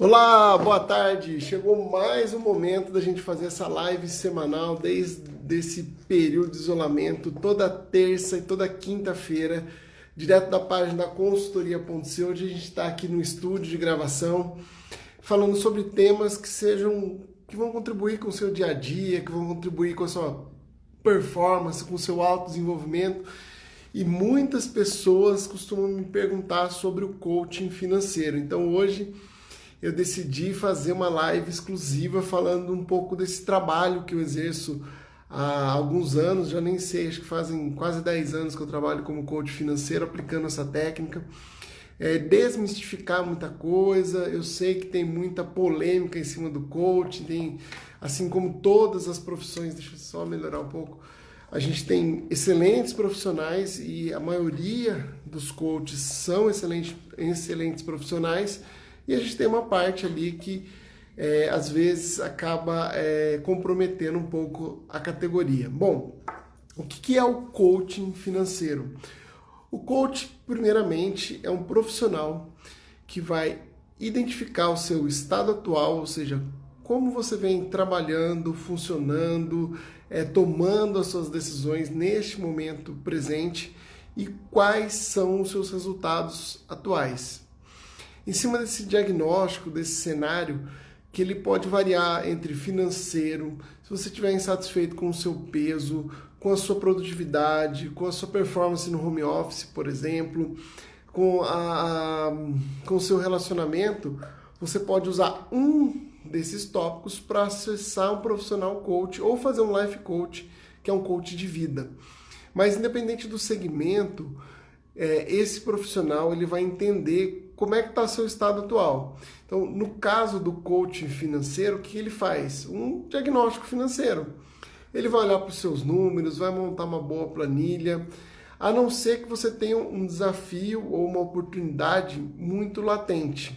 Olá, boa tarde. Chegou mais um momento da gente fazer essa live semanal desde esse período de isolamento, toda terça e toda quinta-feira, direto da página da consultoria.c. Hoje a gente está aqui no estúdio de gravação, falando sobre temas que vão contribuir com o seu dia a dia, que vão contribuir com a sua performance, com o seu autodesenvolvimento. E muitas pessoas costumam me perguntar sobre o coaching financeiro. Então hoje eu decidi fazer uma live exclusiva falando um pouco desse trabalho que eu exerço há alguns anos, já nem sei, acho que fazem quase 10 anos que eu trabalho como coach financeiro, aplicando essa técnica. Desmistificar muita coisa, eu sei que tem muita polêmica em cima do coaching, tem, assim como todas as profissões, deixa eu só melhorar um pouco, a gente tem excelentes profissionais e a maioria dos coaches são excelentes profissionais, e a gente tem uma parte ali que às vezes acaba comprometendo um pouco a categoria. Bom, o que é o coaching financeiro? O coach, primeiramente, é um profissional que vai identificar o seu estado atual, ou seja, como você vem trabalhando, funcionando, tomando as suas decisões neste momento presente e quais são os seus resultados atuais. Em cima desse diagnóstico, desse cenário, que ele pode variar entre financeiro, se você estiver insatisfeito com o seu peso, com a sua produtividade, com a sua performance no home office, por exemplo, com o seu relacionamento, você pode usar um desses tópicos para acessar um profissional coach ou fazer um life coach, que é um coach de vida. Mas independente do segmento, esse profissional ele vai entender como é que está o seu estado atual. Então, no caso do coaching financeiro, o que ele faz? Um diagnóstico financeiro. Ele vai olhar para os seus números, vai montar uma boa planilha, a não ser que você tenha um desafio ou uma oportunidade muito latente,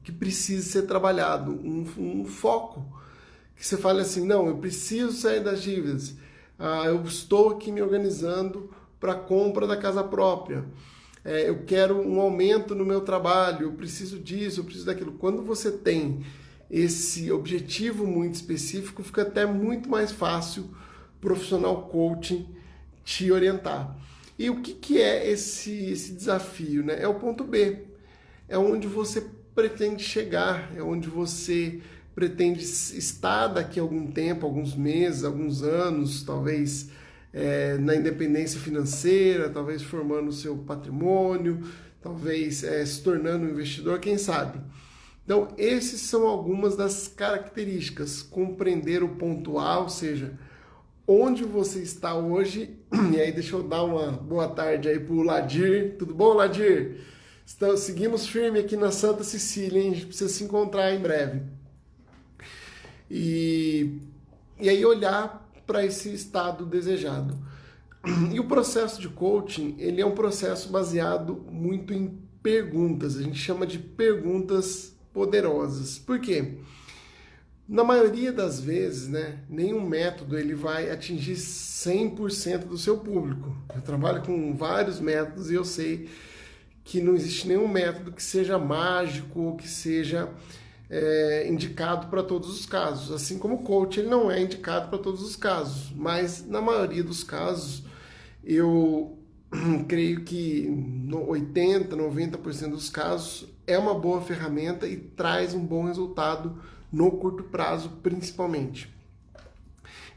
que precise ser trabalhado, um foco, que você fale assim, não, eu preciso sair das dívidas, eu estou aqui me organizando para a compra da casa própria, eu quero um aumento no meu trabalho, eu preciso disso, eu preciso daquilo. Quando você tem esse objetivo muito específico, fica até muito mais fácil o profissional coaching te orientar. E o que é esse desafio, né? É o ponto B, é onde você pretende chegar, é onde você pretende estar daqui a algum tempo, alguns meses, alguns anos, talvez na independência financeira, talvez formando o seu patrimônio, talvez se tornando um investidor, quem sabe. Então, esses são algumas das características. Compreender o ponto A, ou seja, onde você está hoje. E aí, deixa eu dar uma boa tarde aí para o Ladir. Tudo bom, Ladir? Seguimos firme aqui na Santa Cecília, hein? A gente precisa se encontrar em breve. E aí, olhar para esse estado desejado. E o processo de coaching, ele é um processo baseado muito em perguntas. A gente chama de perguntas poderosas. Por quê? Na maioria das vezes, né, nenhum método ele vai atingir 100% do seu público. Eu trabalho com vários métodos e eu sei que não existe nenhum método que seja mágico ou que seja indicado para todos os casos. Assim como o coach, ele não é indicado para todos os casos. Mas na maioria dos casos, eu creio que 80%, 90% dos casos é uma boa ferramenta e traz um bom resultado no curto prazo, principalmente.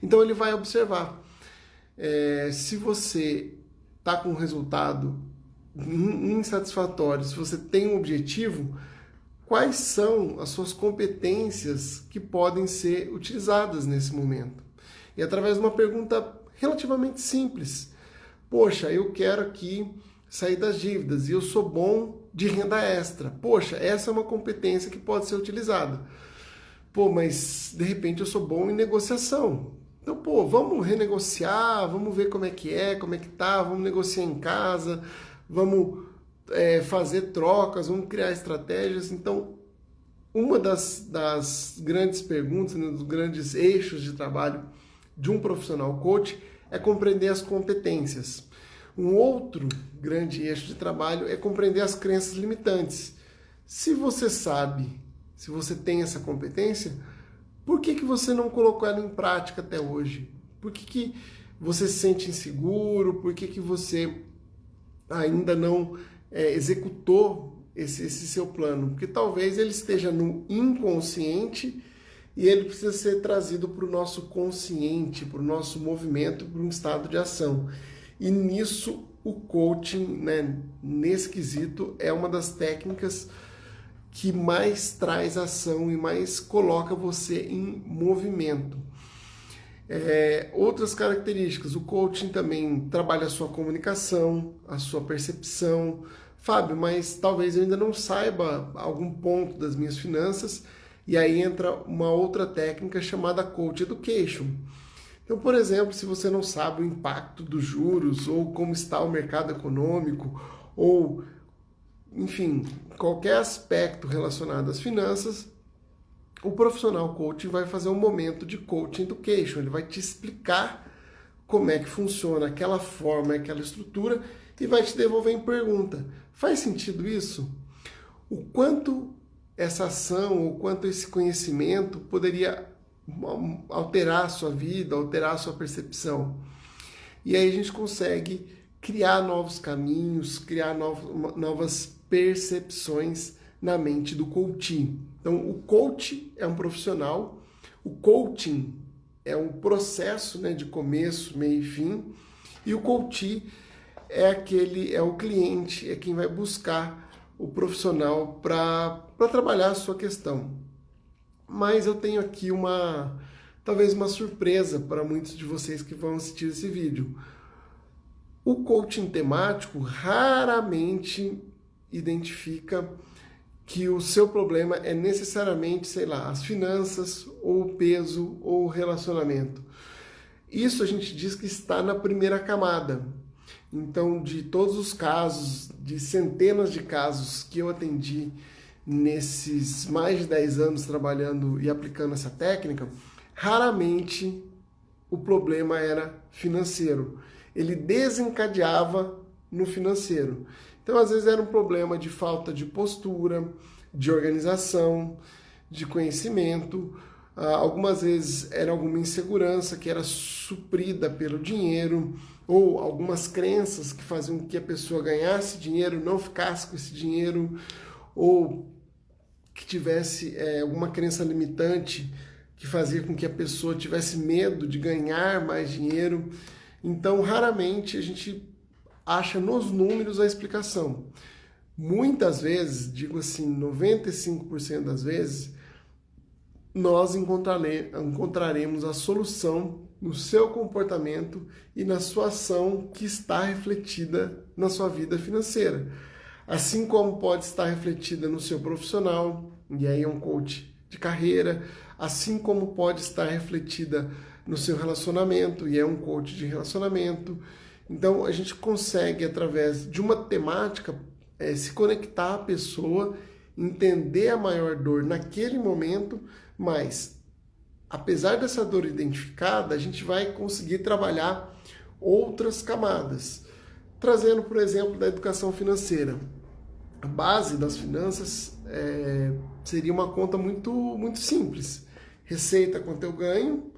Então ele vai observar se você está com um resultado insatisfatório, se você tem um objetivo, quais são as suas competências que podem ser utilizadas nesse momento. E através de uma pergunta relativamente simples, poxa, eu quero aqui sair das dívidas e eu sou bom de renda extra. Poxa, essa é uma competência que pode ser utilizada. Pô, mas de repente eu sou bom em negociação. Então, pô, vamos renegociar, vamos ver como é que tá, vamos negociar em casa, vamos fazer trocas, vamos criar estratégias. Então, uma das grandes perguntas, né, dos grandes eixos de trabalho de um profissional coach é compreender as competências. Um outro grande eixo de trabalho é compreender as crenças limitantes. Se você sabe se você tem essa competência, por que você não colocou ela em prática até hoje? Por que você se sente inseguro? Por que você ainda não executou esse seu plano? Porque talvez ele esteja no inconsciente e ele precisa ser trazido para o nosso consciente, para o nosso movimento, para um estado de ação. E nisso o coaching, né, nesse quesito, é uma das técnicas que mais traz ação e mais coloca você em movimento. Outras características, o coaching também trabalha a sua comunicação, a sua percepção. Fábio, mas talvez eu ainda não saiba algum ponto das minhas finanças, e aí entra uma outra técnica chamada Coach Education. Então, por exemplo, se você não sabe o impacto dos juros, ou como está o mercado econômico, ou, enfim, qualquer aspecto relacionado às finanças, o profissional coaching vai fazer um momento de Coach Education. Ele vai te explicar como é que funciona aquela forma, aquela estrutura, e vai te devolver em pergunta. Faz sentido isso? O quanto essa ação, o quanto esse conhecimento poderia alterar a sua vida, alterar a sua percepção? E aí a gente consegue criar novos caminhos, criar novas percepções na mente do coaching. Então, o coach é um profissional, o coaching é um processo, né, de começo, meio e fim, e o coachee é o cliente, é quem vai buscar o profissional para trabalhar a sua questão. Mas eu tenho aqui talvez uma surpresa para muitos de vocês que vão assistir esse vídeo. O coaching temático raramente identifica que o seu problema é necessariamente, sei lá, as finanças, ou o peso, ou o relacionamento. Isso a gente diz que está na primeira camada. Então, de todos os casos, de centenas de casos que eu atendi nesses mais de 10 anos trabalhando e aplicando essa técnica, raramente o problema era financeiro. Ele desencadeava no financeiro. Então, às vezes era um problema de falta de postura, de organização, de conhecimento. Algumas vezes era alguma insegurança que era suprida pelo dinheiro, ou algumas crenças que faziam com que a pessoa ganhasse dinheiro, não ficasse com esse dinheiro, ou que tivesse alguma crença limitante que fazia com que a pessoa tivesse medo de ganhar mais dinheiro. Então, raramente a gente acha nos números a explicação. Muitas vezes, digo assim, 95% das vezes, nós encontraremos a solução no seu comportamento e na sua ação que está refletida na sua vida financeira. Assim como pode estar refletida no seu profissional, e aí é um coach de carreira, assim como pode estar refletida no seu relacionamento, e é um coach de relacionamento. Então, a gente consegue, através de uma temática, se conectar à pessoa, entender a maior dor naquele momento, mas, apesar dessa dor identificada, a gente vai conseguir trabalhar outras camadas. Trazendo, por exemplo, da educação financeira. A base das finanças seria uma conta muito, muito simples. Receita quanto eu ganho,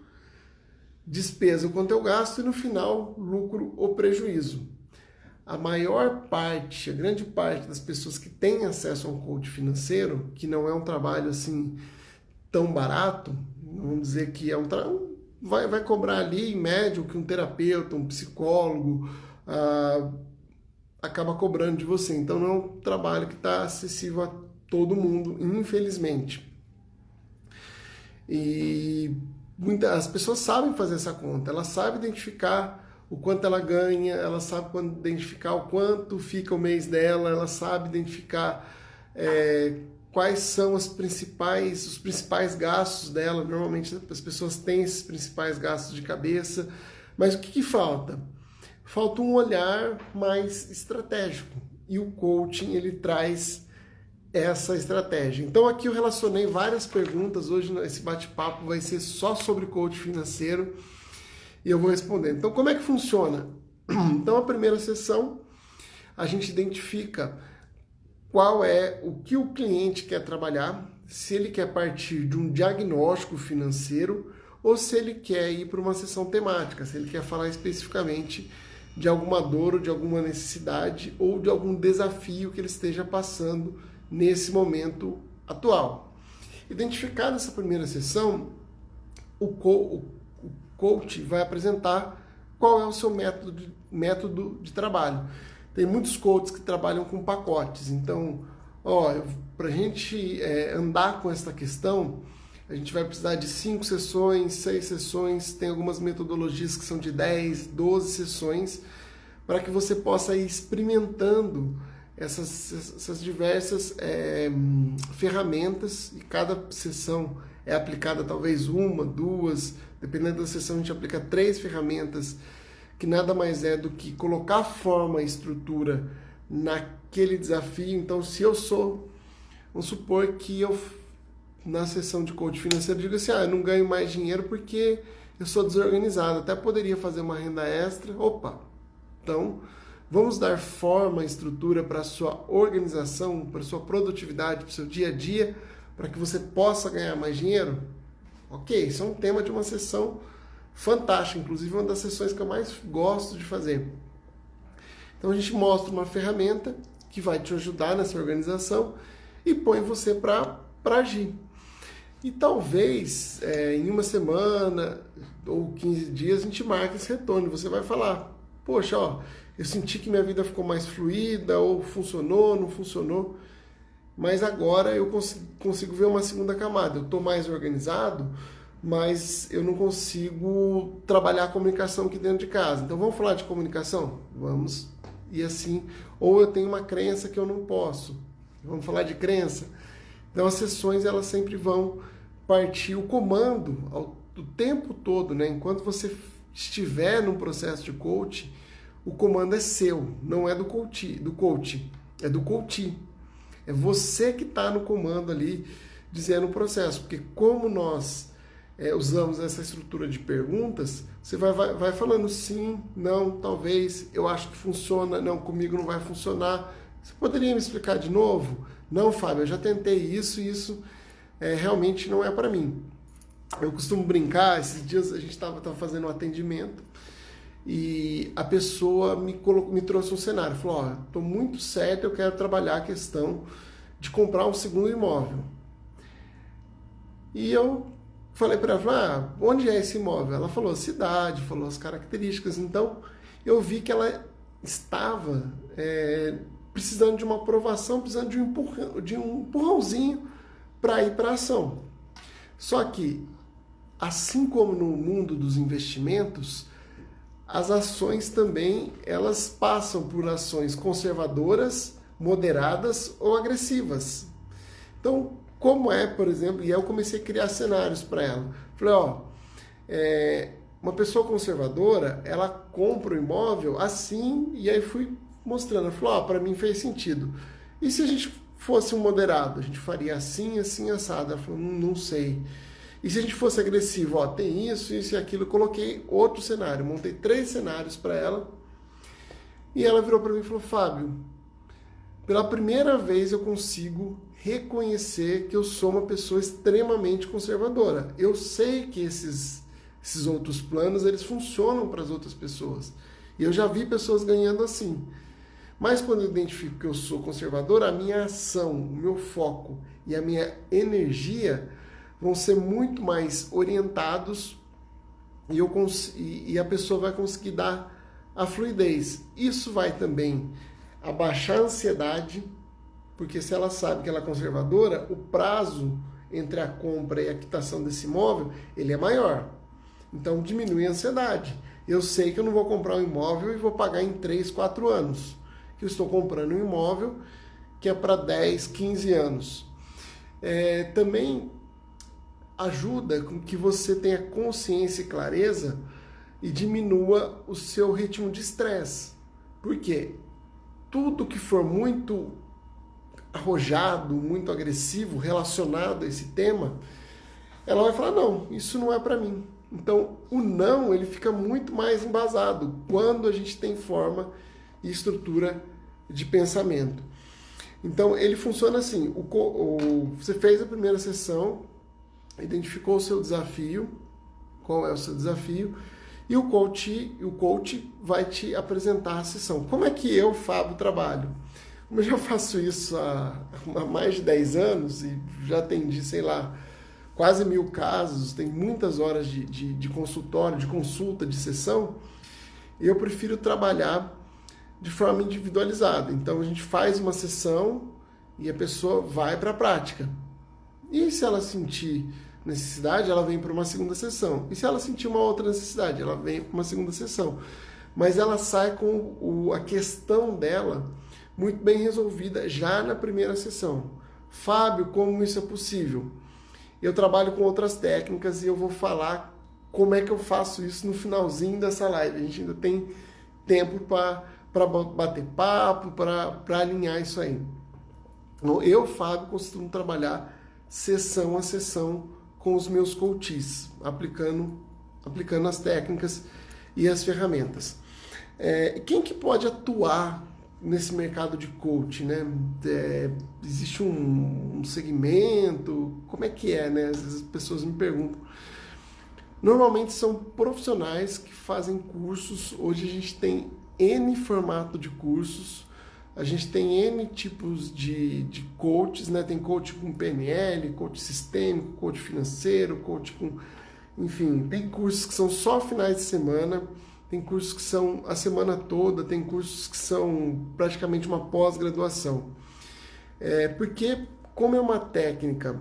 despesa quanto eu gasto e no final, lucro ou prejuízo. A grande parte das pessoas que têm acesso a um coach financeiro, que não é um trabalho assim tão barato, vamos dizer que é vai cobrar ali em média o que um terapeuta, um psicólogo acaba cobrando de você. Então não é um trabalho que está acessível a todo mundo, infelizmente. E as pessoas sabem fazer essa conta, elas sabem identificar o quanto ela ganha, ela sabe identificar o quanto fica o mês dela, ela sabe identificar quais são os principais gastos dela. Normalmente as pessoas têm esses principais gastos de cabeça, mas o que falta? Falta um olhar mais estratégico, e o coaching ele traz essa estratégia. Então aqui eu relacionei várias perguntas, hoje esse bate-papo vai ser só sobre coaching financeiro, e eu vou responder. Então, como é que funciona? Então, a primeira sessão, a gente identifica qual é o que o cliente quer trabalhar, se ele quer partir de um diagnóstico financeiro ou se ele quer ir para uma sessão temática, se ele quer falar especificamente de alguma dor ou de alguma necessidade ou de algum desafio que ele esteja passando nesse momento atual. Identificada essa primeira sessão, o coach vai apresentar qual é o seu método de trabalho. Tem muitos coaches que trabalham com pacotes, então, para a gente andar com essa questão, a gente vai precisar de 5 sessões, 6 sessões, tem algumas metodologias que são de 10, 12 sessões, para que você possa ir experimentando essas diversas ferramentas, e cada sessão é aplicada talvez 1, 2, dependendo da sessão a gente aplica 3 ferramentas, que nada mais é do que colocar forma e estrutura naquele desafio. Então, se eu vamos supor que eu, na sessão de coach financeiro, digo assim, eu não ganho mais dinheiro porque eu sou desorganizado, até poderia fazer uma renda extra. Então, vamos dar forma e estrutura para a sua organização, para a sua produtividade, para o seu dia a dia, para que você possa ganhar mais dinheiro? Ok, isso é um tema de uma sessão fantástica, inclusive uma das sessões que eu mais gosto de fazer. Então a gente mostra uma ferramenta que vai te ajudar nessa organização e põe você para agir. E talvez em uma semana ou 15 dias a gente marque esse retorno. Você vai falar, poxa, eu senti que minha vida ficou mais fluida, ou funcionou, não funcionou, mas agora eu consigo ver uma segunda camada. Eu estou mais organizado, mas eu não consigo trabalhar a comunicação aqui dentro de casa. Então vamos falar de comunicação? Vamos. E assim, ou eu tenho uma crença que eu não posso. Vamos falar de crença? Então as sessões elas sempre vão partir o comando o tempo todo, né? Enquanto você estiver num processo de coach, o comando é seu, não é do coach, é do coach. É você que está no comando ali, dizendo o processo. Porque como nós usamos essa estrutura de perguntas, você vai falando sim, não, talvez, eu acho que funciona, não, comigo não vai funcionar. Você poderia me explicar de novo? Não, Fábio, eu já tentei isso e isso realmente não é para mim. Eu costumo brincar, esses dias a gente estava fazendo um atendimento e a pessoa me trouxe um cenário, falou, estou muito certo, eu quero trabalhar a questão de comprar um segundo imóvel. E eu falei para ela, onde é esse imóvel? Ela falou a cidade, falou as características. Então, eu vi que ela estava precisando de uma aprovação, precisando de um empurrãozinho para ir para a ação. Só que, assim como no mundo dos investimentos, as ações também, elas passam por ações conservadoras, moderadas ou agressivas. Então, como por exemplo, e aí eu comecei a criar cenários para ela. Falei, uma pessoa conservadora, ela compra o imóvel assim, e aí fui mostrando. Ela falou, para mim fez sentido. E se a gente fosse um moderado? A gente faria assim, assim, assado. Ela falou, não sei. E se a gente fosse agressivo? Tem isso, isso e aquilo. Eu coloquei outro cenário, montei 3 cenários para ela. E ela virou para mim e falou, Fábio, pela primeira vez eu consigo reconhecer que eu sou uma pessoa extremamente conservadora. Eu sei que esses outros planos, eles funcionam para as outras pessoas. E eu já vi pessoas ganhando assim. Mas quando eu identifico que eu sou conservadora, a minha ação, o meu foco e a minha energia vão ser muito mais orientados e a pessoa vai conseguir dar a fluidez. Isso vai também abaixar a ansiedade, porque se ela sabe que ela é conservadora, o prazo entre a compra e a quitação desse imóvel, ele é maior. Então diminui a ansiedade. Eu sei que eu não vou comprar um imóvel e vou pagar em 3, 4 anos. Que eu estou comprando um imóvel que é para 10, 15 anos. Também ajuda com que você tenha consciência e clareza e diminua o seu ritmo de estresse. Por quê? Tudo que for muito arrojado, muito agressivo, relacionado a esse tema, ela vai falar, não, isso não é para mim. Então, o não, ele fica muito mais embasado quando a gente tem forma e estrutura de pensamento. Então, ele funciona assim, você fez a primeira sessão, identificou o seu desafio, qual é o seu desafio, e o coach vai te apresentar a sessão. Como é que eu, Fábio, trabalho? Como eu já faço isso há mais de 10 anos e já atendi, sei lá, quase 1000 casos, tem muitas horas de consultório, de consulta, de sessão, eu prefiro trabalhar de forma individualizada. Então a gente faz uma sessão e a pessoa vai para a prática. E se ela sentir necessidade, ela vem para uma segunda sessão. E se ela sentir uma outra necessidade, ela vem para uma segunda sessão. Mas ela sai com a questão dela muito bem resolvida já na primeira sessão. Fábio, como isso é possível? Eu trabalho com outras técnicas e eu vou falar como é que eu faço isso no finalzinho dessa live. A gente ainda tem tempo para bater papo, para alinhar isso aí. Eu, Fábio, costumo trabalhar sessão a sessão com os meus coaches, aplicando as técnicas e as ferramentas. Quem que pode atuar nesse mercado de coach, né? Existe um segmento? Como é que é, né? Às vezes as pessoas me perguntam. Normalmente são profissionais que fazem cursos. Hoje a gente tem N formato de cursos, a gente tem N tipos de coaches, né? Tem coach com PNL, coach sistêmico, coach financeiro, coach com... Enfim, tem cursos que são só finais de semana, tem cursos que são a semana toda, tem cursos que são praticamente uma pós-graduação. Porque, como é uma técnica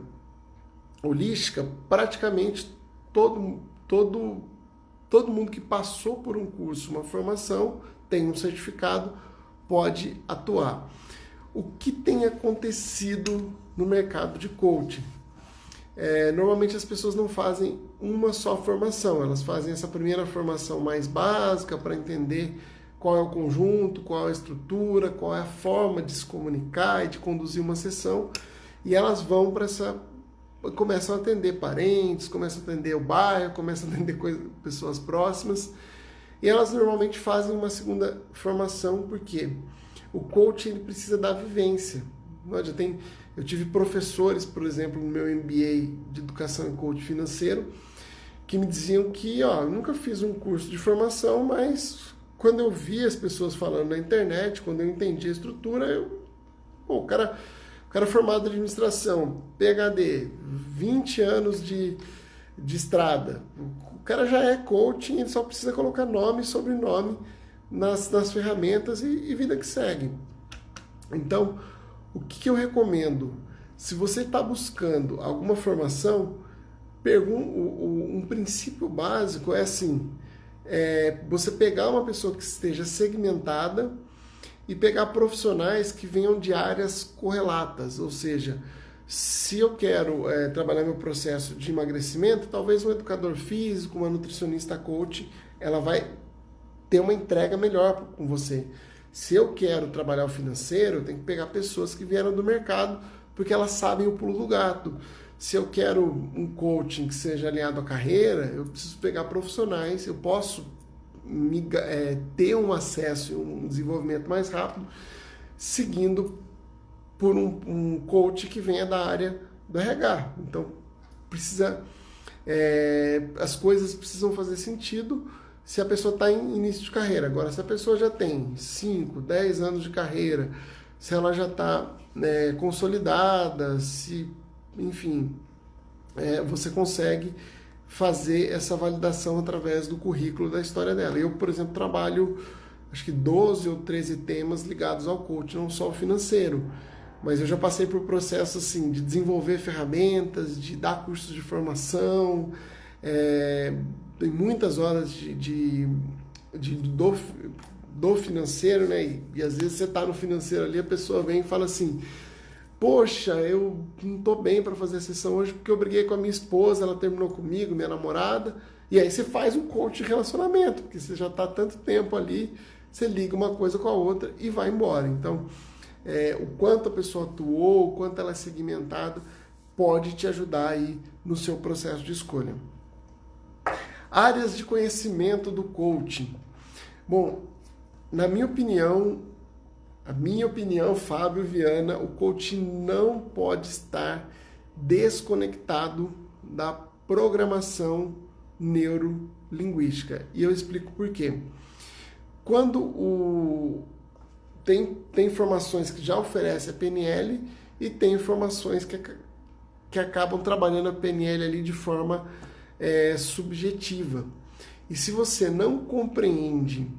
holística, praticamente todo mundo que passou por um curso, uma formação, tem um certificado, pode atuar. O que tem acontecido no mercado de coaching? Normalmente as pessoas não fazem uma só formação, elas fazem essa primeira formação mais básica para entender qual é o conjunto, qual é a estrutura, qual é a forma de se comunicar e de conduzir uma sessão, e elas vão para começam a atender parentes, começam a atender o bairro, começam a atender pessoas próximas, e elas normalmente fazem uma segunda formação porque o coach ele precisa da vivência. Eu tive professores, por exemplo, no meu MBA de Educação e Coach Financeiro, que me diziam que, eu nunca fiz um curso de formação, mas quando eu vi as pessoas falando na internet, quando eu entendi a estrutura, o cara formado em administração, PhD, 20 anos de estrada, o cara já é coaching, ele só precisa colocar nome e sobrenome nas ferramentas e vida que segue. Então, o que eu recomendo? Se você está buscando alguma formação, um princípio básico é assim, você pegar uma pessoa que esteja segmentada e pegar profissionais que venham de áreas correlatas, ou seja, se eu quero trabalhar meu processo de emagrecimento, talvez um educador físico, uma nutricionista coach, ela vai ter uma entrega melhor com você. Se eu quero trabalhar o financeiro, eu tenho que pegar pessoas que vieram do mercado, porque elas sabem o pulo do gato. Se eu quero um coaching que seja alinhado à carreira, eu preciso pegar profissionais, eu posso ter um acesso e um desenvolvimento mais rápido, seguindo por um coach que venha da área do RH. Então, as coisas precisam fazer sentido se a pessoa está em início de carreira. Agora, se a pessoa já tem 5, 10 anos de carreira, se ela já está consolidada, enfim, você consegue fazer essa validação através do currículo da história dela. Eu, por exemplo, trabalho acho que 12 ou 13 temas ligados ao coaching, não só o financeiro, mas eu já passei por processos assim, de desenvolver ferramentas, de dar cursos de formação, tem muitas horas do financeiro, né? E às vezes você está no financeiro ali, a pessoa vem e fala assim: poxa, eu não estou bem para fazer a sessão hoje porque eu briguei com a minha esposa, ela terminou comigo, minha namorada. E aí você faz um coach de relacionamento, porque você já está há tanto tempo ali, você liga uma coisa com a outra e vai embora. Então, o quanto a pessoa atuou, o quanto ela é segmentada, pode te ajudar aí no seu processo de escolha. Áreas de conhecimento do coaching. Bom, na minha opinião, A minha opinião, Fábio Viana, o coach não pode estar desconectado da programação neurolinguística. E eu explico por quê. Quando tem informações que já oferece a PNL e tem informações que acabam trabalhando a PNL ali de forma subjetiva. E se você não compreende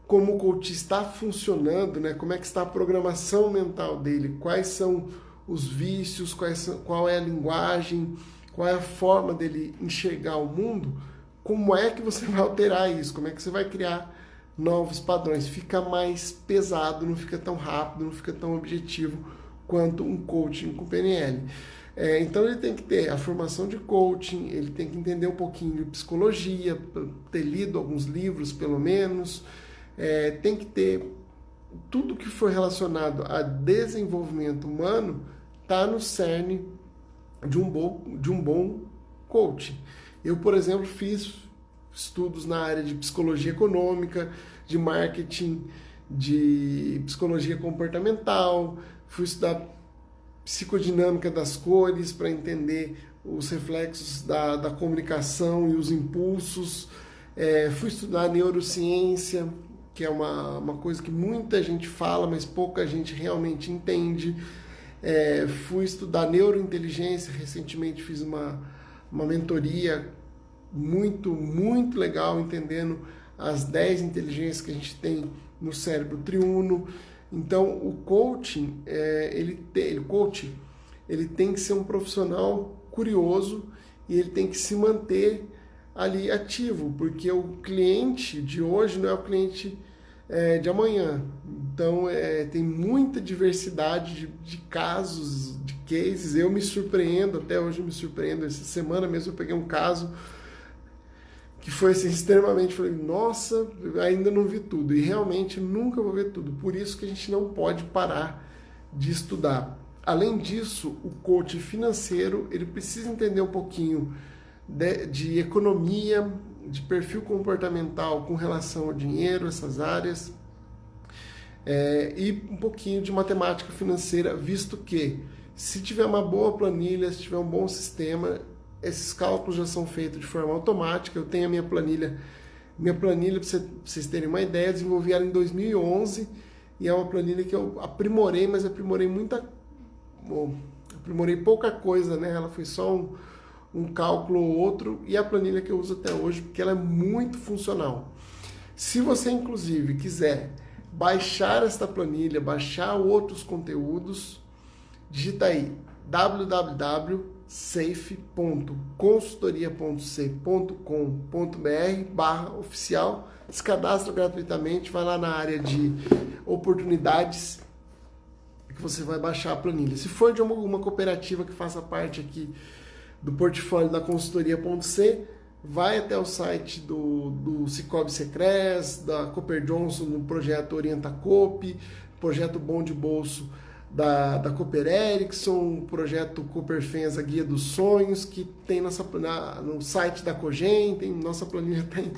como o coach está funcionando, né? Como é que está a programação mental dele, quais são os vícios, qual é a linguagem, qual é a forma dele enxergar o mundo, como é que você vai alterar isso, como é que você vai criar novos padrões, fica mais pesado, não fica tão rápido, não fica tão objetivo quanto um coaching com PNL. Então ele tem que ter a formação de coaching, ele tem que entender um pouquinho de psicologia, ter lido alguns livros pelo menos, tem que ter tudo que for relacionado a desenvolvimento humano, está no cerne de um bom coaching. Eu, por exemplo, fiz estudos na área de psicologia econômica, de marketing, de psicologia comportamental, fui estudar psicodinâmica das cores para entender os reflexos da comunicação e os impulsos, fui estudar neurociência, que é uma coisa que muita gente fala, mas pouca gente realmente entende. Fui estudar neurointeligência, recentemente fiz uma mentoria muito, muito legal, entendendo as 10 inteligências que a gente tem no cérebro triuno. Então, o coaching, ele tem que ser um profissional curioso e ele tem que se manter ali ativo, porque o cliente de hoje não é o cliente de amanhã. Então, tem muita diversidade de casos, de cases. Eu me surpreendo, até hoje eu me surpreendo. Essa semana mesmo eu peguei um caso que foi assim, extremamente, falei, nossa, ainda não vi tudo. E realmente nunca vou ver tudo. Por isso que a gente não pode parar de estudar. Além disso, o coach financeiro, ele precisa entender um pouquinho de economia, de perfil comportamental com relação ao dinheiro, essas áreas, e um pouquinho de matemática financeira, visto que se tiver uma boa planilha, se tiver um bom sistema, esses cálculos já são feitos de forma automática. Eu tenho a minha planilha para vocês terem uma ideia, desenvolvi ela em 2011 e é uma planilha que eu aprimorei, mas aprimorei pouca coisa, né? Ela foi só um cálculo ou outro, e a planilha que eu uso até hoje, porque ela é muito funcional. Se você, inclusive, quiser baixar esta planilha, baixar outros conteúdos, digita aí www.consultoria.c.com.br/oficial, se cadastra gratuitamente, vai lá na área de oportunidades que você vai baixar a planilha. Se for de alguma cooperativa que faça parte aqui do portfólio da consultoria.c, vai até o site do Cicobi Secres, da Cooper Johnson no projeto Orienta Coop, projeto Bom de Bolso da Cooper Erickson, projeto Cooper Fenza Guia dos Sonhos, que tem no site da Cogen, tem nossa planilha, tem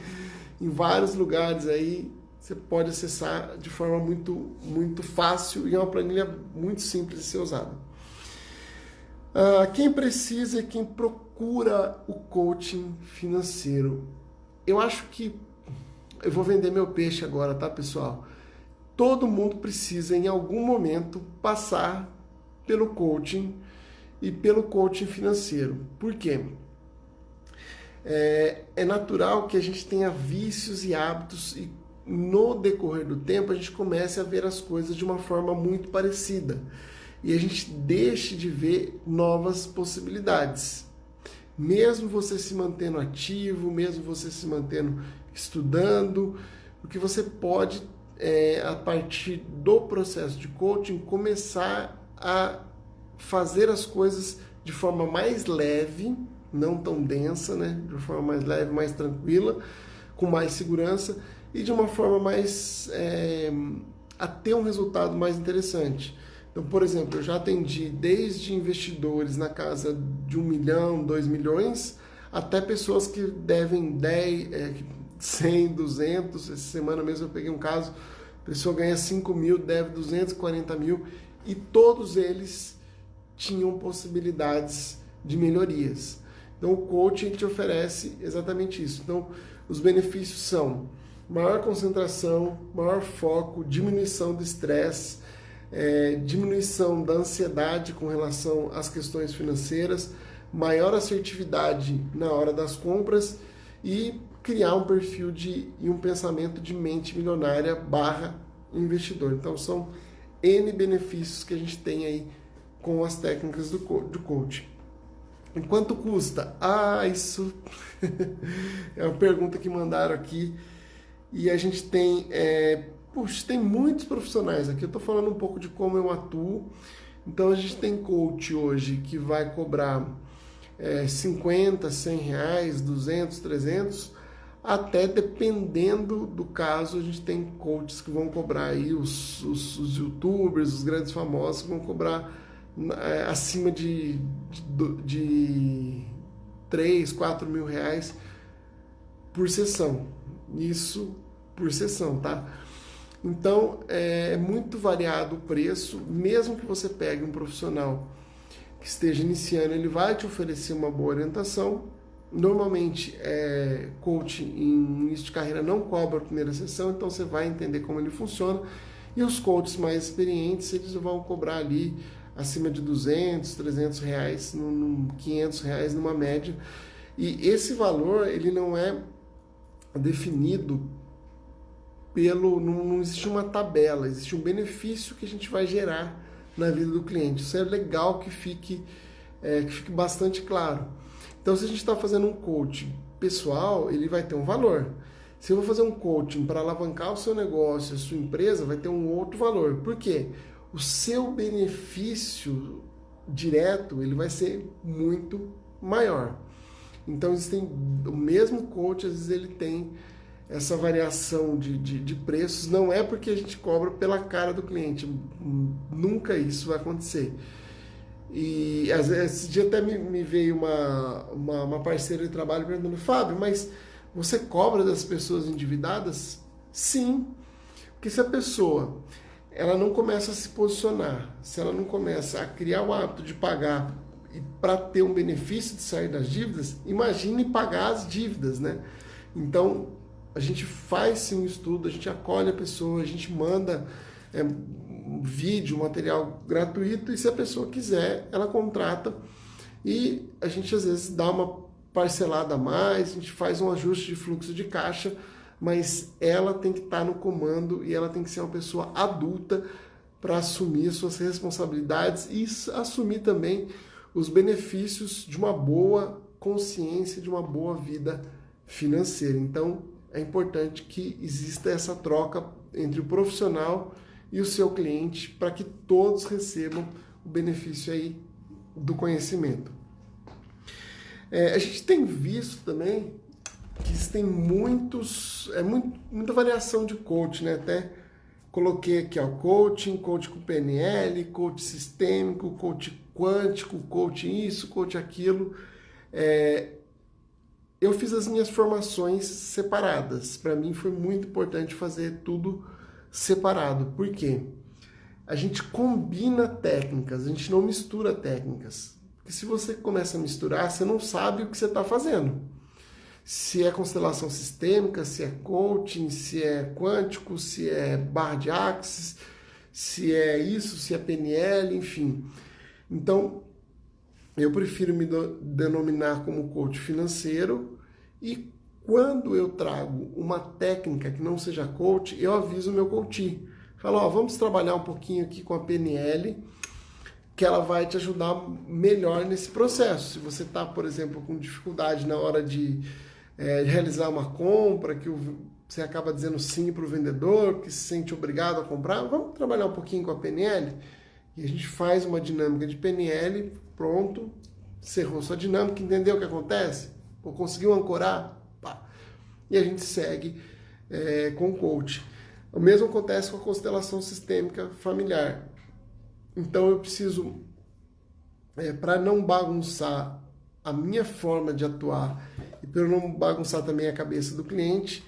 em vários lugares aí, você pode acessar de forma muito, muito fácil e é uma planilha muito simples de ser usada. Quem precisa e quem procura o coaching financeiro? Eu acho que eu vou vender meu peixe agora, tá, pessoal? Todo mundo precisa, em algum momento, passar pelo coaching e pelo coaching financeiro. Por quê? É natural que a gente tenha vícios e hábitos e no decorrer do tempo a gente comece a ver as coisas de uma forma muito parecida. E a gente deixe de ver novas possibilidades. Mesmo você se mantendo ativo, mesmo você se mantendo estudando, o que você pode, a partir do processo de coaching, começar a fazer as coisas de forma mais leve, não tão densa, né? De forma mais leve, mais tranquila, com mais segurança e de uma forma mais a ter um resultado mais interessante. Então, por exemplo, eu já atendi desde investidores na casa de 1 milhão, 2 milhões, até pessoas que devem 10, 100, 200. Essa semana mesmo eu peguei um caso A pessoa ganha 5 mil, deve 240 mil, e todos eles tinham possibilidades de melhorias. Então, o coaching te oferece exatamente isso. Então, os benefícios são maior concentração, maior foco, diminuição do estresse, diminuição da ansiedade com relação às questões financeiras, maior assertividade na hora das compras e criar um perfil e um pensamento de mente milionária / investidor. Então, são N benefícios que a gente tem aí com as técnicas do coaching. E quanto custa? Isso é uma pergunta que mandaram aqui. E a gente tem, tem muitos profissionais aqui. Eu estou falando um pouco de como eu atuo. Então, a gente tem coach hoje que vai cobrar 50, 100 reais, 200, 300, até dependendo do caso, a gente tem coaches que vão cobrar aí, os youtubers, os grandes famosos, que vão cobrar acima de 3, 4 mil reais por sessão. Isso por sessão, tá? Então, é muito variado o preço. Mesmo que você pegue um profissional que esteja iniciando, ele vai te oferecer uma boa orientação. Normalmente, coach em início de carreira não cobra a primeira sessão, então você vai entender como ele funciona. E os coaches mais experientes, eles vão cobrar ali acima de 200, 300 reais, 500 reais numa média. E esse valor, ele não é definido não existe uma tabela, existe um benefício que a gente vai gerar na vida do cliente. Isso é legal que fique bastante claro. Então, se a gente está fazendo um coaching pessoal, ele vai ter um valor. Se eu vou fazer um coaching para alavancar o seu negócio, a sua empresa, vai ter um outro valor. Por quê? O seu benefício direto, ele vai ser muito maior. Então, o mesmo coach, às vezes, ele tem essa variação de preços. Não é porque a gente cobra pela cara do cliente. Nunca isso vai acontecer. E esse dia até me veio uma parceira de trabalho perguntando: Fábio, mas você cobra das pessoas endividadas? Sim, porque se a pessoa ela não começa a se posicionar, se ela não começa a criar o hábito de pagar para ter um benefício de sair das dívidas, imagine pagar as dívidas, né? Então, a gente faz sim um estudo, a gente acolhe a pessoa, a gente manda vídeo, material gratuito, e se a pessoa quiser, ela contrata, e a gente às vezes dá uma parcelada a mais, a gente faz um ajuste de fluxo de caixa, mas ela tem que estar no comando e ela tem que ser uma pessoa adulta para assumir suas responsabilidades e assumir também os benefícios de uma boa consciência, de uma boa vida financeira. Então, é importante que exista essa troca entre o profissional e o seu cliente para que todos recebam o benefício aí do conhecimento. A gente tem visto também que existem muita variação de coach, né? Até coloquei aqui, ó, coach com PNL, coach sistêmico, coach quântico, coach isso, coach aquilo. Eu fiz as minhas formações separadas. Para mim foi muito importante fazer tudo separado. Por quê? A gente combina técnicas, a gente não mistura técnicas. Porque se você começa a misturar, você não sabe o que você está fazendo. Se é constelação sistêmica, se é coaching, se é quântico, se é barra de axis, se é isso, se é PNL, enfim. Então, eu prefiro me denominar como coach financeiro, e quando eu trago uma técnica que não seja coach, eu aviso o meu coach. Falo, vamos trabalhar um pouquinho aqui com a PNL, que ela vai te ajudar melhor nesse processo. Se você está, por exemplo, com dificuldade na hora de realizar uma compra, que você acaba dizendo sim para o vendedor, que se sente obrigado a comprar, vamos trabalhar um pouquinho com a PNL? E a gente faz uma dinâmica de PNL, pronto, encerrou sua dinâmica, entendeu o que acontece? Ou conseguiu ancorar? Pá. E a gente segue com o coach. O mesmo acontece com a constelação sistêmica familiar. Então eu preciso, para não bagunçar a minha forma de atuar e para não bagunçar também a cabeça do cliente,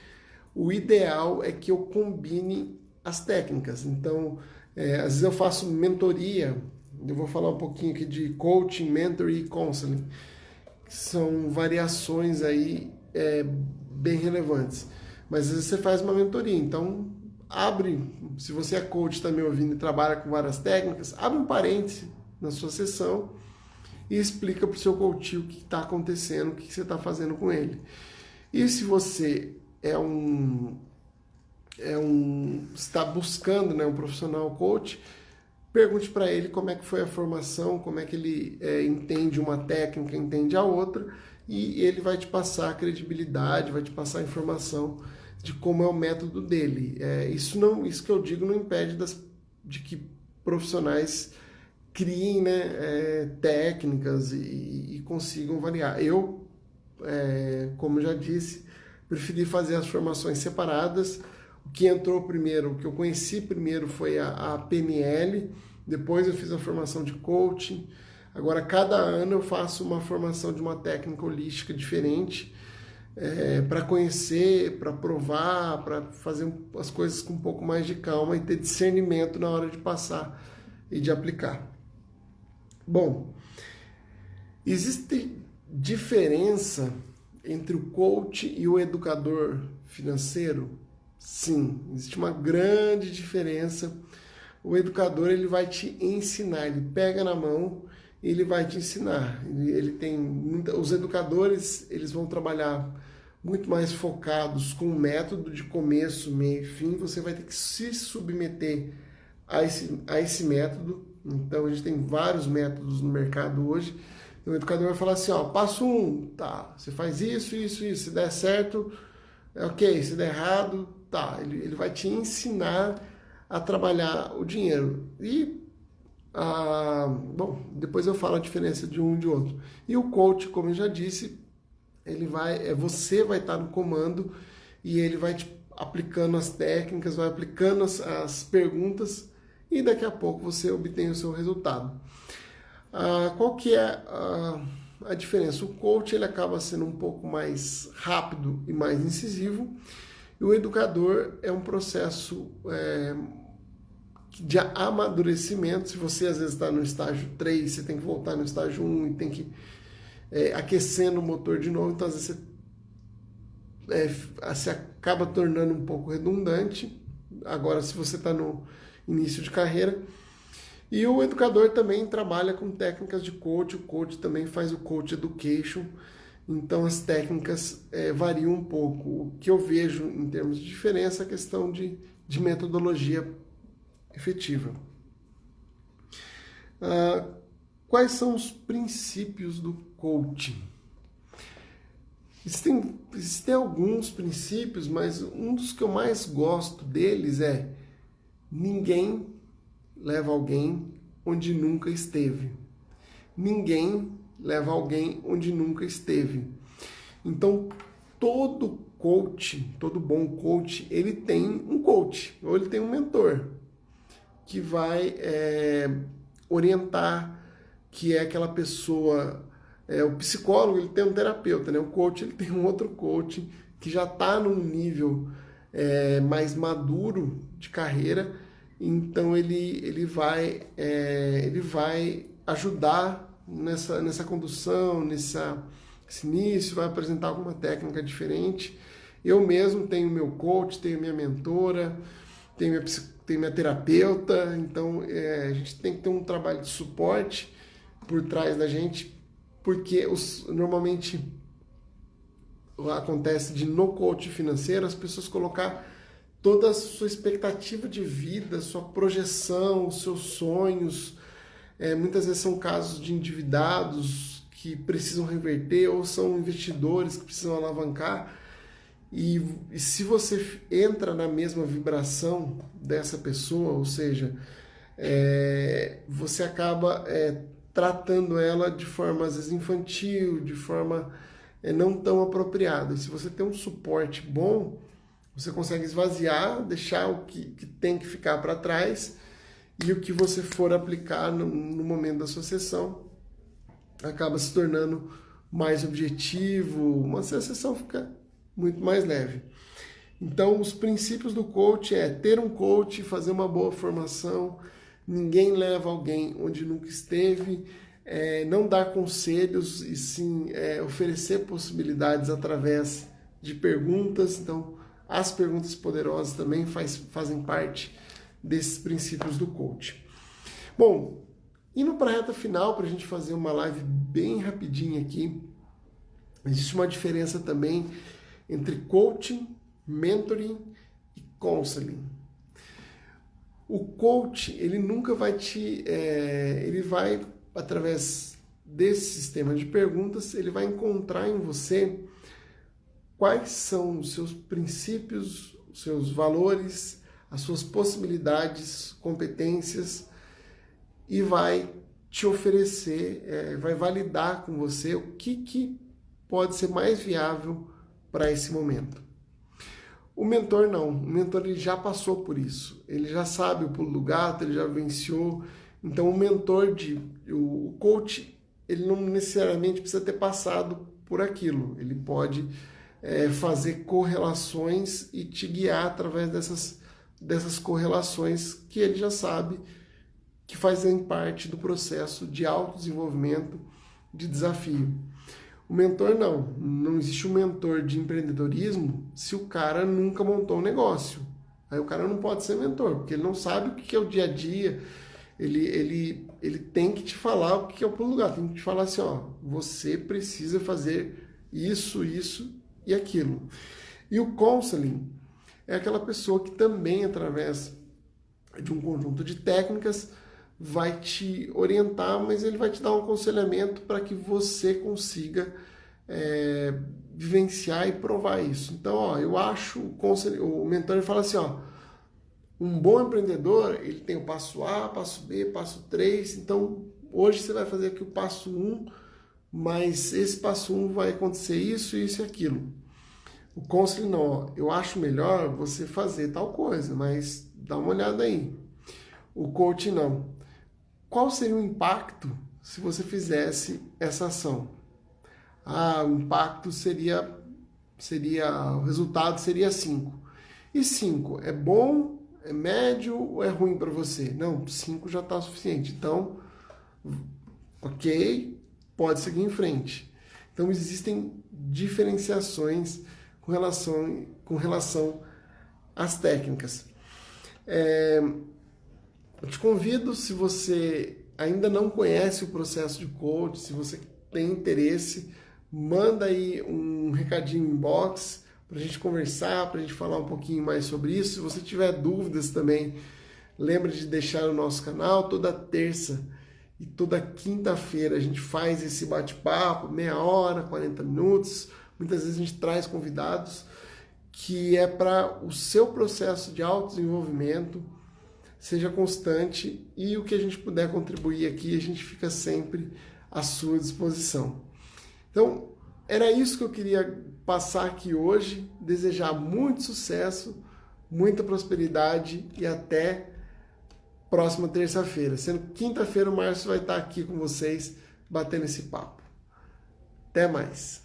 o ideal é que eu combine as técnicas. Então, às vezes eu faço mentoria, eu vou falar um pouquinho aqui de coaching, mentoring e counseling, que são variações aí bem relevantes. Mas às vezes você faz uma mentoria, então abre, se você é coach, está me ouvindo e trabalha com várias técnicas, abre um parêntese na sua sessão e explica para o seu coach o que está acontecendo, o que você está fazendo com ele. E se você está buscando, né, um profissional coach, pergunte para ele como é que foi a formação, como é que ele entende uma técnica, entende a outra, e ele vai te passar a credibilidade, vai te passar a informação de como é o método dele. Isso que eu digo não impede de que profissionais criem, né, técnicas e consigam variar. Eu, como já disse, preferi fazer as formações separadas. O que entrou primeiro, o que eu conheci primeiro foi a PNL, depois eu fiz a formação de coaching. Agora, cada ano eu faço uma formação de uma técnica holística diferente, para conhecer, para provar, para fazer as coisas com um pouco mais de calma e ter discernimento na hora de passar e de aplicar. Bom, existe diferença entre o coach e o educador financeiro? Sim, existe uma grande diferença. O educador, ele vai te ensinar, ele pega na mão e ele vai te ensinar. Os educadores, eles vão trabalhar muito mais focados com o método de começo, meio e fim. Você vai ter que se submeter a esse método. Então, a gente tem vários métodos no mercado hoje. O educador vai falar assim, passo 1, tá, você faz isso, isso, isso. Se der certo, ok. Se der errado, tá. Ele vai te ensinar a trabalhar o dinheiro. E, depois eu falo a diferença de um e de outro. E o coach, como eu já disse, você vai estar no comando e ele vai te aplicando as técnicas, vai aplicando as perguntas e daqui a pouco você obtém o seu resultado. Qual que é a diferença? O coach, ele acaba sendo um pouco mais rápido e mais incisivo, e o educador é um processo de amadurecimento. Se você às vezes está no estágio 3, você tem que voltar no estágio 1 e tem que aquecendo o motor de novo, então às vezes você acaba tornando um pouco redundante. Agora, se você está no início de carreira. E o educador também trabalha com técnicas de coach, o coach também faz o coach education, então as técnicas variam um pouco. O que eu vejo em termos de diferença é a questão de metodologia efetiva. Quais são os princípios do coaching? Existem alguns princípios, mas um dos que eu mais gosto deles é: ninguém leva alguém onde nunca esteve. Ninguém leva alguém onde nunca esteve. Então, todo coach, todo bom coach, ele tem um coach, ou ele tem um mentor, que vai orientar, que é aquela pessoa... o psicólogo, ele tem um terapeuta, né? O coach, ele tem um outro coach que já está num nível mais maduro de carreira. Então ele vai ajudar nessa condução, nesse início, vai apresentar alguma técnica diferente. Eu mesmo tenho meu coach, tenho minha mentora, tenho minha terapeuta, então a gente tem que ter um trabalho de suporte por trás da gente, porque normalmente acontece no coach financeiro as pessoas colocar toda a sua expectativa de vida, sua projeção, os seus sonhos. Muitas vezes são casos de endividados que precisam reverter, ou são investidores que precisam alavancar. E se você entra na mesma vibração dessa pessoa, ou seja, você acaba tratando ela de forma às vezes infantil, de forma não tão apropriada. E se você tem um suporte bom, você consegue esvaziar, deixar o que tem que ficar para trás, e o que você for aplicar no momento da sua sessão acaba se tornando mais objetivo, a sessão fica muito mais leve. Então, os princípios do coach é ter um coach, fazer uma boa formação, ninguém leva alguém onde nunca esteve, não dar conselhos e sim oferecer possibilidades através de perguntas. Então, as perguntas poderosas também fazem parte desses princípios do coach. Bom, indo para a reta final, para a gente fazer uma live bem rapidinha aqui, existe uma diferença também entre coaching, mentoring e counseling. O coach, ele nunca vai ele vai, através desse sistema de perguntas, ele vai encontrar em você quais são os seus princípios, os seus valores, as suas possibilidades, competências, e vai te oferecer, vai validar com você o que pode ser mais viável para esse momento. O mentor não, o mentor ele já passou por isso, ele já sabe o pulo do gato, ele já venceu. Então o coach, ele não necessariamente precisa ter passado por aquilo, ele pode fazer correlações e te guiar através dessas correlações que ele já sabe que fazem parte do processo de autodesenvolvimento, de desafio. O mentor não existe um mentor de empreendedorismo se o cara nunca montou um negócio. Aí o cara não pode ser mentor, porque ele não sabe o que é o dia a dia, ele tem que te falar o que é o pulo do gato, tem que te falar assim, ó, você precisa fazer isso, isso e aquilo. E o counseling é aquela pessoa que também, através de um conjunto de técnicas, vai te orientar, mas ele vai te dar um aconselhamento para que você consiga vivenciar e provar isso. Então, ó, eu acho o mentor ele fala assim, ó, um bom empreendedor, ele tem o passo A, passo B, passo 3, então hoje você vai fazer aqui o passo 1, mas esse passo 1 vai acontecer isso, isso e aquilo. O counseling não, ó, eu acho melhor você fazer tal coisa, mas dá uma olhada aí. O coaching não. Qual seria o impacto se você fizesse essa ação? O impacto o resultado seria 5. E 5 é bom, é médio ou é ruim para você? Não, 5 já está suficiente. Então, ok, pode seguir em frente. Então, existem diferenciações com relação às técnicas. Eu te convido, se você ainda não conhece o processo de coach, se você tem interesse, manda aí um recadinho inbox para a gente conversar, para a gente falar um pouquinho mais sobre isso. Se você tiver dúvidas também, lembra de deixar no nosso canal. Toda terça e toda quinta-feira a gente faz esse bate-papo, meia hora, 40 minutos. Muitas vezes a gente traz convidados que é para o seu processo de autodesenvolvimento seja constante, e o que a gente puder contribuir aqui, a gente fica sempre à sua disposição. Então, era isso que eu queria passar aqui hoje, desejar muito sucesso, muita prosperidade e até próxima terça-feira. Sendo quinta-feira o Márcio vai estar aqui com vocês, batendo esse papo. Até mais!